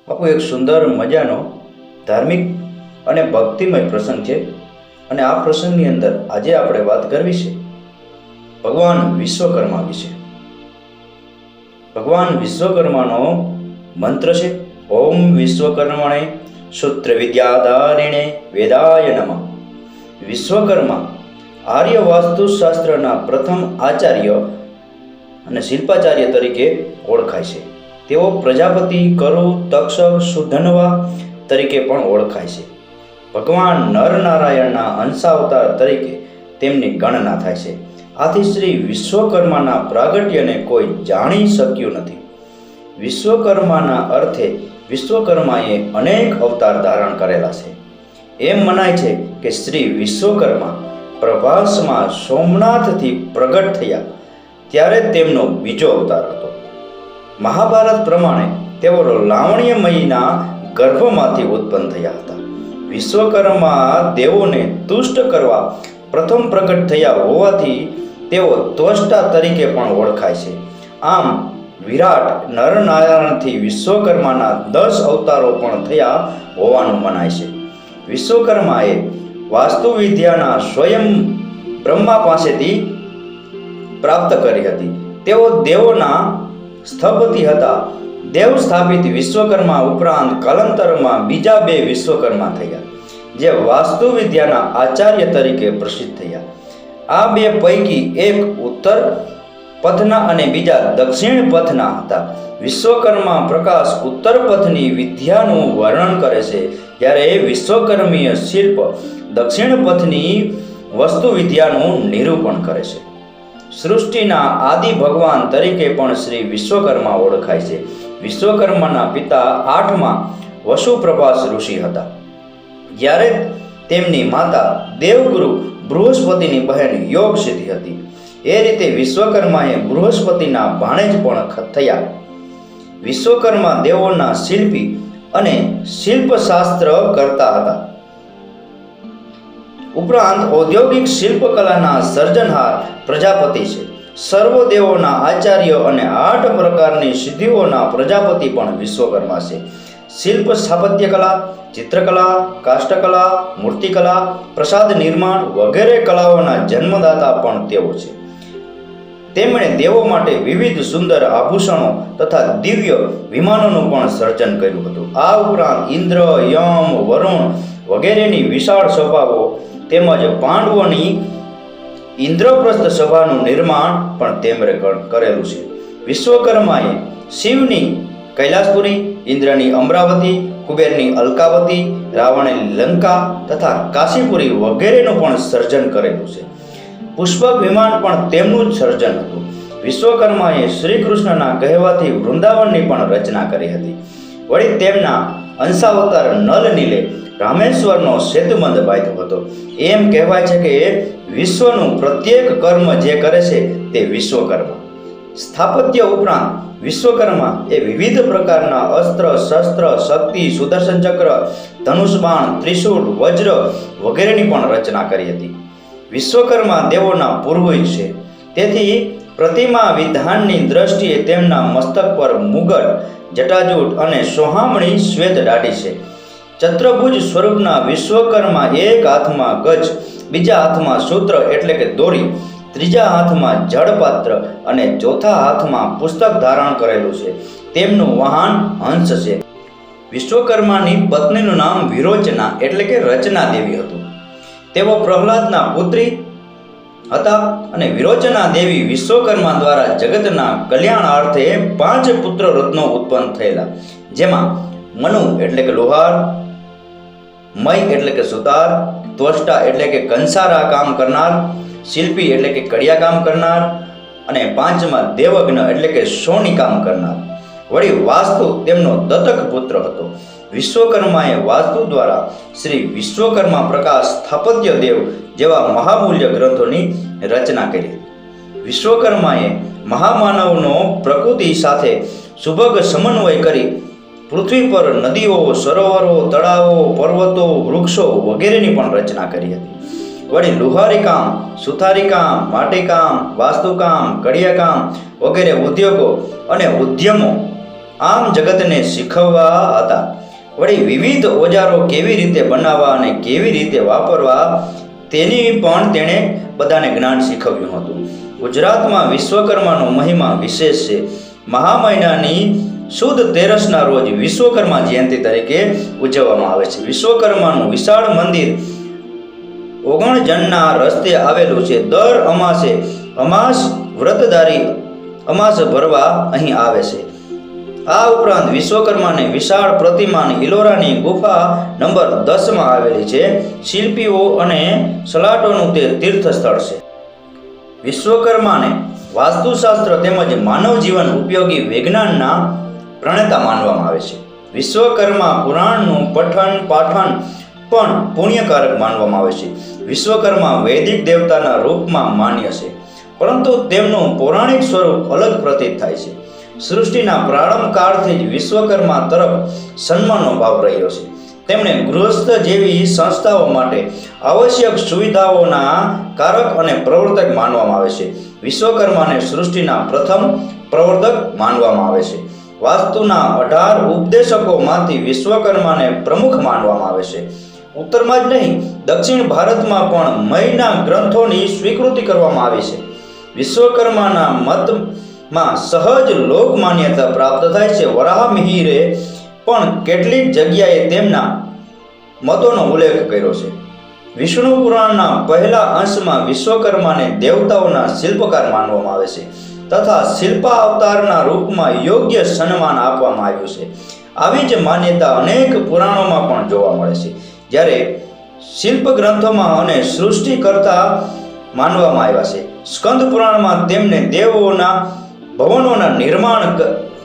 બાપુ એક સુંદર મજાનો ધાર્મિક અને ભક્તિમય પ્રસંગ છે અને આ પ્રસંગની અંદર આજે આપણે વાત કરવી છે ભગવાન વિશ્વકર્મા વિશે. ભગવાન વિશ્વકર્માનો મંત્ર છે ઓમ વિશ્વકર્મણે સૂત્ર વિદ્યાધારિણે વેદાય નમઃ. વિશ્વકર્મા આર્ય વાસ્તુશાસ્ત્રના પ્રથમ આચાર્ય અને શિલ્પાચાર્ય તરીકે ઓળખાય છે. તેઓ પ્રજાપતિ, કરુ, તક્ષક, સુધન્વા તરીકે પણ ઓળખાય છે. ભગવાન નરનારાયણના અંશાવતાર તરીકે તેમની ગણના થાય છે. આથી શ્રી વિશ્વકર્માના પ્રાગટ્યને કોઈ જાણી શક્યું નથી. વિશ્વકર્માના અર્થે વિશ્વકર્માએ અનેક અવતાર ધારણ કરેલા છે. એમ મનાય છે કે શ્રી વિશ્વકર્મા પ્રભાસમાં સોમનાથથી પ્રગટ થયા ત્યારે તેમનો બીજો અવતાર હતો. મહાભારત પ્રમાણે તેઓ લાવણ્યમયીના ગર્ભમાંથી ઉત્પન્ન થયા હતા. વિશ્વકર્મા દેવોને તુષ્ટ કરવા પ્રથમ પ્રગટ થયા હોવાથી તેઓ ત્વષ્ટા તરીકે પણ ઓળખાય છે. આમ વિરાટ નરનારાયણથી વિશ્વકર્માના 10 અવતારો પણ થયા હોવાનું મનાય છે. વિશ્વકર્માએ વાસ્તુવિદ્યાના સ્વયં બ્રહ્મા પાસેથી પ્રાપ્ત કરી હતી. તેઓ દેવોના સ્થપતિ હતા. દેવ સ્થાપિત વિશ્વકર્મા ઉપરાંત કાલાંતરમાં બીજા 2 વિશ્વકર્મા થયા જે વાસ્તુવિદ્યાના આચાર્ય તરીકે પ્રસિદ્ધ થયા. આ 2 પૈકી એક ઉત્તર પથના અને બીજા દક્ષિણ પથના હતા. વિશ્વકર્મા પ્રકાશ ઉત્તર પથની વિદ્યાનું વર્ણન કરે છે જ્યારે વિશ્વકર્મીય શિલ્પ દક્ષિણ પથની વસ્તુ વિદ્યાનું નિરૂપણ કરે છે. સૃષ્ટિના આદિ ભગવાન તરીકે પણ શ્રી વિશ્વકર્મા ઓળખાય છે. વિશ્વકર્માના પિતા 8મા વસુપ્રભાસ ઋષિ હતા જ્યારે તેમની માતા દેવગુરુ બૃહસ્પતિની બહેન યોગસિદ્ધિ હતી. એ રીતે વિશ્વકર્માએ બૃહસ્પતિના ભાણેજ પણ થયા. વિશ્વકર્મા દેવોના શિલ્પી અને શિલ્પશાસ્ત્ર કરતા હતા. ઉપરાંત ઔદ્યોગિક શિલ્પકલાના સર્જનહાર પ્રજાપતિ છે. સર્વ દેવોના આચાર્ય અને 8 પ્રકારની સિદ્ધિઓના પ્રજાપતિ પણ વિશ્વકર્મા છે. શિલ્પ સ્થાપત્ય કલા, ચિત્રકલા, કાષ્ઠકલા, મૂર્તિકલા, પ્રસાદ નિર્માણ વગેરે કલાઓના જન્મદાતા પણ તેઓ છે. તેમણે દેવો માટે વિવિધ સુંદર આભૂષણો તથા દિવ્ય વિમાનોનું પણ સર્જન કર્યું હતું. આ ઉપરાંત ઇન્દ્ર, યમ, વરુણ વગેરેની વિશાળ સભાઓ તેમજ પાંડવોની ઇન્દ્રપ્રસ્થ સભાનું નિર્માણ પણ તેમણે કરેલું છે. વિશ્વકર્માએ શિવની કૈલાસપુરી, ઇન્દ્રની અમરાવતી, કુબેરની અલકાવતી, રાવણની લંકા તથા કાશીપુરી વગેરેનું પણ સર્જન કરેલું છે. પુષ્પક વિમાન પણ તેમનું જ સર્જન હતું. વિશ્વકર્માએ શ્રી કૃષ્ણના કહેવાથી વૃંદાવનની પણ રચના કરી હતી. વળી તેમના અંશાવતાર નલ નીલે રામેશ્વરનો સેતુબંધ બાંધ્યો હતો. એમ કહેવાય છે કે વિશ્વનું પ્રત્યેક કર્મ જે કરે છે તે વિશ્વકર્મા. સ્થાપત્ય ઉપરાંત વિશ્વકર્મા એ વિવિધ પ્રકારના અસ્ત્ર, શસ્ત્ર, શક્તિ, સુદર્શન ચક્ર, ધનુષબાણ, ત્રિશૂળ, વજ્ર વગેરેની પણ રચના કરી હતી. વિશ્વકર્મા દેવોના પૂર્વજ છે. તેથી પ્રતિમા વિધાનની દ્રષ્ટિએ તેમના મસ્તક પર મુગટ, જટાજૂટ અને સોહામણી શ્વેત દાઢી છે. ચતુર્ભુજ સ્વરૂપના વિશ્વકર્મા એક હાથમાં ગજ, બીજા હાથમાં સૂત્ર એટલે કે દોરી, ત્રીજા હાથમાં જળપાત્ર અને ચોથા હાથમાં પુસ્તક ધારણ કરેલું છે. તેમનું વાહન હંસ છે. વિશ્વકર્માની પત્નીનું નામ વિરોચના એટલે કે રચના દેવી હતું. તેઓ પ્રહલાદના પુત્રી હતા અને વિરોચના દેવી વિશ્વકર્મા દ્વારા જગતના કલ્યાણાર્થે 5 પુત્ર રત્નો ઉત્પન્ન થયેલા, જેમાં મનુ એટલે કે લોહાર, મય એટલે કે સુતાર, ત્વષ્ટા એટલે કે કંસારા કામ કરનાર, શિલ્પી એટલે કે કડિયા કામ કરનાર અને 5મા દેવજ્ઞ એટલે કે સોની કામ કરનાર. વળી વાસ્તુ તેમનો દત્તક પુત્ર હતો. વિશ્વકર્માએ વાસ્તુ દ્વારા શ્રી વિશ્વકર્મા પ્રકાશ, સ્થાપત્ય દેવ જેવા મહામૂલ્ય ગ્રંથોની રચના કરી. વિશ્વકર્માએ મહામાનવનો પ્રકૃતિ સાથે સુભગ સમન્વય કરી પૃથ્વી પર નદીઓ, સરોવરો, તળાવો, પર્વતો, વૃક્ષો વગેરેની પણ રચના કરી હતી. વળી લુહારી કામ, સુથારી કામ, માટીકામ, વાસ્તુકામ, કડિયાકામ વગેરે ઉદ્યોગો અને ઉદ્યમો આમ જગતને શીખવવા હતા. વળી વિવિધ ઓજારો કેવી રીતે બનાવવા અને કેવી રીતે વાપરવા તેની પણ તેણે બધાને જ્ઞાન શીખવ્યું હતું. ગુજરાતમાં વિશ્વકર્માનો મહિમા વિશેષ છે. મહા મહિનાની સુદ તેરસના રોજ વિશ્વકર્મા જયંતિ તરીકે ઉજવવામાં આવે છે. વિશ્વકર્માનું વિશાળ મંદિર ઓગણજણના રસ્તે આવેલું છે. દર અમાસે અમાસ વ્રતધારી અમાસ ભરવા અહીં આવે છે. આ ઉપરાંત વિશ્વકર્માને વિશાળ પ્રતિમાની ઇલોરાની ગુફા નંબર 10 આવેલી છે. શિલ્પીઓ અને સલાટોનું તે તીર્થ સ્થળ છે. વિશ્વકર્માને વાસ્તુશાસ્ત્ર તેમજ માનવ જીવન ઉપયોગી વિજ્ઞાનના પ્રણેતા માનવામાં આવે છે. વિશ્વકર્મા પુરાણનું પઠન પાઠન પણ પુણ્યકારક માનવામાં આવે છે. વિશ્વકર્મા વૈદિક દેવતાના રૂપમાં માન્ય છે, પરંતુ તેમનું પૌરાણિક સ્વરૂપ અલગ પ્રતીત થાય છે. સૃષ્ટિના પ્રારંભ કાળથી જ વિશ્વકર્મા તરફ સન્માનનો ભાવ રહ્યો છે. તેમણે ગૃહસ્થ જેવી સંસ્થાઓ માટે આવશ્યક સુવિધાઓના કારક અને પ્રવર્તક માનવામાં આવે છે. વિશ્વકર્માને સૃષ્ટિના પ્રથમ પ્રવર્તક માનવામાં આવે છે. વાસ્તુના 18 ઉપદેશકોમાંથી વિશ્વકર્માને પ્રમુખ માનવામાં આવે છે. ઉત્તરમાં જ નહીં, દક્ષિણ ભારતમાં પણ મયના ગ્રંથોની સ્વીકૃતિ કરવામાં આવી છે. વિશ્વકર્માના મતમાં સહજ લોક માન્યતા પ્રાપ્ત થાય છે. વરાહમિહિરે પણ કેટલીક જગ્યાએ તેમના મતોનો ઉલ્લેખ કર્યો છે. વિષ્ણુ પુરાણના પહેલા અંશમાં વિશ્વકર્માને દેવતાઓના શિલ્પકાર માનવામાં આવે છે તથા શિલ્પાવતારના રૂપમાં યોગ્ય સન્માન આપવામાં આવ્યું છે. આવી જ માન્યતા અનેક પુરાણોમાં પણ જોવા મળે છે. જ્યારે શિલ્પ ગ્રંથોમાં અને સૃષ્ટિકર્તા માનવામાં આવ્યા છે. સ્કંદ પુરાણમાં તેમને દેવોના ભવનોના નિર્માણ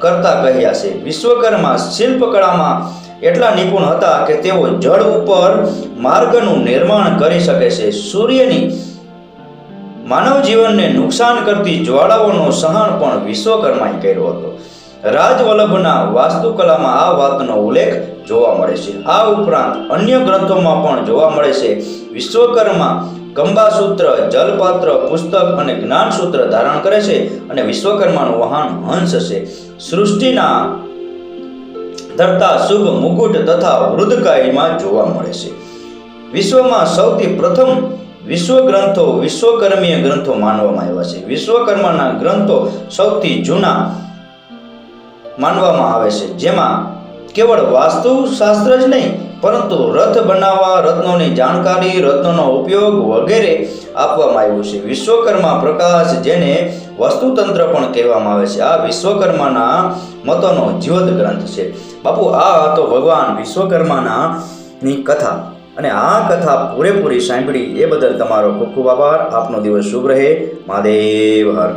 કરતા કહ્યા છે. વિશ્વકર્મા શિલ્પકળામાં એટલા નિપુણ હતા કે તેઓ જળ ઉપર માર્ગનું નિર્માણ કરી શકે છે. સૂર્યની માનવ જીવનને નુકસાન કરતી જ્વાળાઓનો સહન પણ વિશ્વકર્માએ કર્યો હતો. રાજવલ્લભના વાસ્તુકલામાં આ વાતનો ઉલ્લેખ જોવા મળે છે. આ ઉપરાંત અન્ય ગ્રંથોમાં પણ જોવા મળે છે. વિશ્વકર્મા કંબાસૂત્ર, જલપાત્ર, પુસ્તક અને જ્ઞાનસૂત્ર ધારણ કરે છે અને વિશ્વકર્માનું વાહન હંસ છે. સૃષ્ટિના ધરતા શુભ મુકુટ તથા વૃદ્ધકાયમાં જોવા મળે છે. વિશ્વમાં સૌથી પ્રથમ વિશ્વગ્રંથો વિશ્વકર્મીય ગ્રંથો માનવામાં આવ્યા છે. વિશ્વકર્માના ગ્રંથો સૌથી જૂના માનવામાં આવે છે, જેમાં કેવળ વાસ્તુશાસ્ત્ર જ નહીં પરંતુ રથ બનાવવા, રત્નોની જાણકારી, રત્નોનો ઉપયોગ વગેરે આપવામાં આવ્યું છે. વિશ્વકર્મા પ્રકાશ, જેને વસ્તુતંત્ર પણ કહેવામાં આવે છે, આ વિશ્વકર્માના મતોનો જીવંત ગ્રંથ છે. બાપુ, આ હતો ભગવાન વિશ્વકર્માની કથા, અને આ કથા પૂરેપૂરી સાંભળી એ બદલ તમારો ખૂબ ખૂબ આભાર. આપનો દિવસ શુભ રહે. મહાદેવ હર.